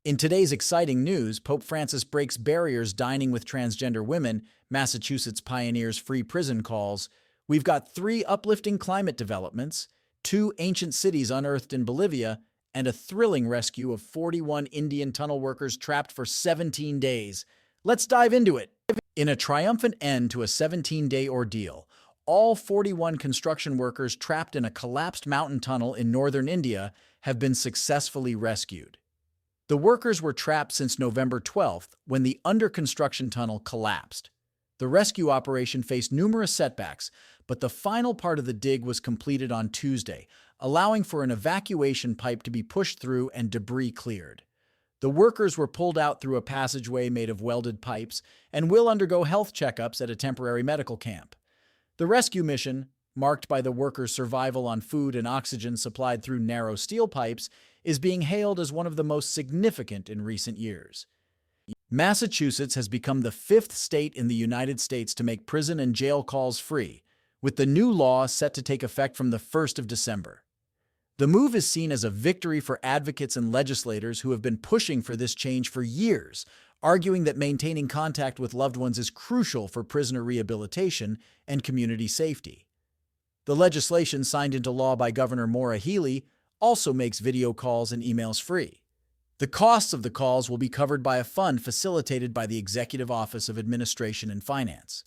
In today's exciting news, Pope Francis breaks barriers dining with transgender women, Massachusetts pioneers free prison calls. We've got 3 uplifting climate developments, 2 ancient cities unearthed in Bolivia, and a thrilling rescue of 41 Indian tunnel workers trapped for 17 days. Let's dive into it. In a triumphant end to a 17-day ordeal, all 41 construction workers trapped in a collapsed mountain tunnel in northern India have been successfully rescued. The workers were trapped since November 12th when the under-construction tunnel collapsed. The rescue operation faced numerous setbacks, but the final part of the dig was completed on Tuesday, allowing for an evacuation pipe to be pushed through and debris cleared. The workers were pulled out through a passageway made of welded pipes and will undergo health checkups at a temporary medical camp. The rescue mission, marked by the workers' survival on food and oxygen supplied through narrow steel pipes, is being hailed as one of the most significant in recent years. Massachusetts has become the 5th state in the United States to make prison and jail calls free, with the new law set to take effect from the 1st of December. The move is seen as a victory for advocates and legislators who have been pushing for this change for years, arguing that maintaining contact with loved ones is crucial for prisoner rehabilitation and community safety. The legislation signed into law by Governor Maura Healey also makes video calls and emails free. The costs of the calls will be covered by a fund facilitated by the Executive Office of Administration and Finance.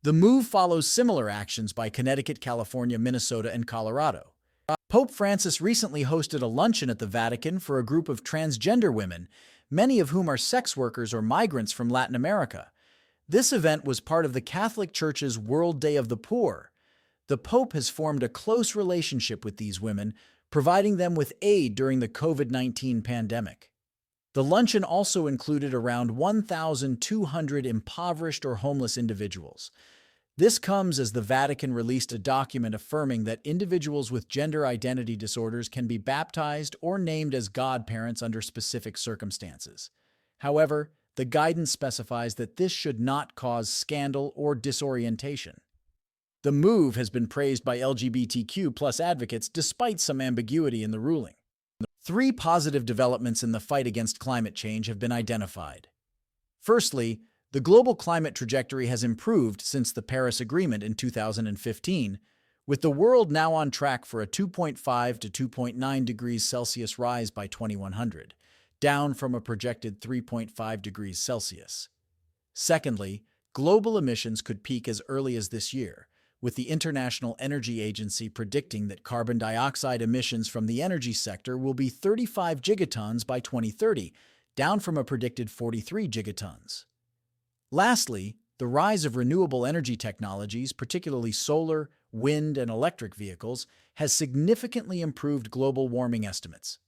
The move follows similar actions by Connecticut, California, Minnesota, and Colorado. Pope Francis recently hosted a luncheon at the Vatican for a group of transgender women, many of whom are sex workers or migrants from Latin America. This event was part of the Catholic Church's World Day of the Poor. The Pope has formed a close relationship with these women, providing them with aid during the COVID-19 pandemic. The luncheon also included around 1,200 impoverished or homeless individuals. This comes as the Vatican released a document affirming that individuals with gender identity disorders can be baptized or named as godparents under specific circumstances. However, the guidance specifies that this should not cause scandal or disorientation. The move has been praised by LGBTQ+ advocates despite some ambiguity in the ruling. 3 positive developments in the fight against climate change have been identified. Firstly, the global climate trajectory has improved since the Paris Agreement in 2015, with the world now on track for a 2.5 to 2.9 degrees Celsius rise by 2100, down from a projected 3.5 degrees Celsius. Secondly, global emissions could peak as early as this year, with the International Energy Agency predicting that carbon dioxide emissions from the energy sector will be 35 gigatons by 2030, down from a predicted 43 gigatons. Lastly, the rise of renewable energy technologies, particularly solar, wind, and electric vehicles, has significantly improved global warming estimates.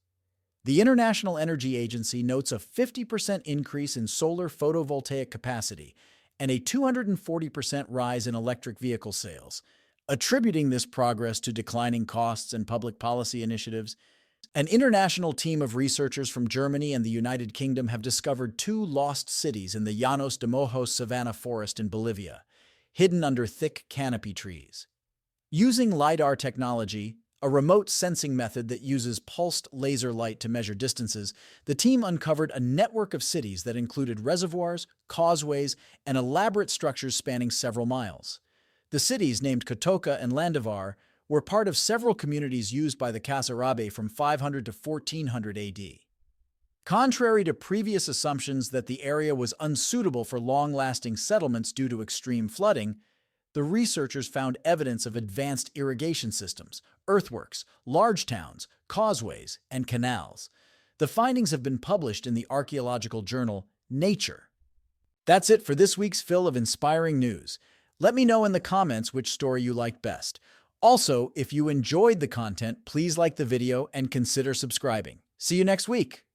The International Energy Agency notes a 50% increase in solar photovoltaic capacity and a 240% rise in electric vehicle sales, attributing this progress to declining costs and public policy initiatives. An international team of researchers from Germany and the United Kingdom have discovered 2 lost cities in the Llanos de Mojos savanna forest in Bolivia, hidden under thick canopy trees. Using LiDAR technology, a remote sensing method that uses pulsed laser light to measure distances, the team uncovered a network of cities that included reservoirs, causeways, and elaborate structures spanning several miles. The cities, named Cotoca and Landivar, were part of several communities used by the Casarabe from 500 to 1400 AD. Contrary to previous assumptions that the area was unsuitable for long-lasting settlements due to extreme flooding, the researchers found evidence of advanced irrigation systems, earthworks, large towns, causeways, and canals. The findings have been published in the archaeological journal Nature. That's it for this week's fill of inspiring news. Let me know in the comments which story you liked best. Also, if you enjoyed the content, please like the video and consider subscribing. See you next week!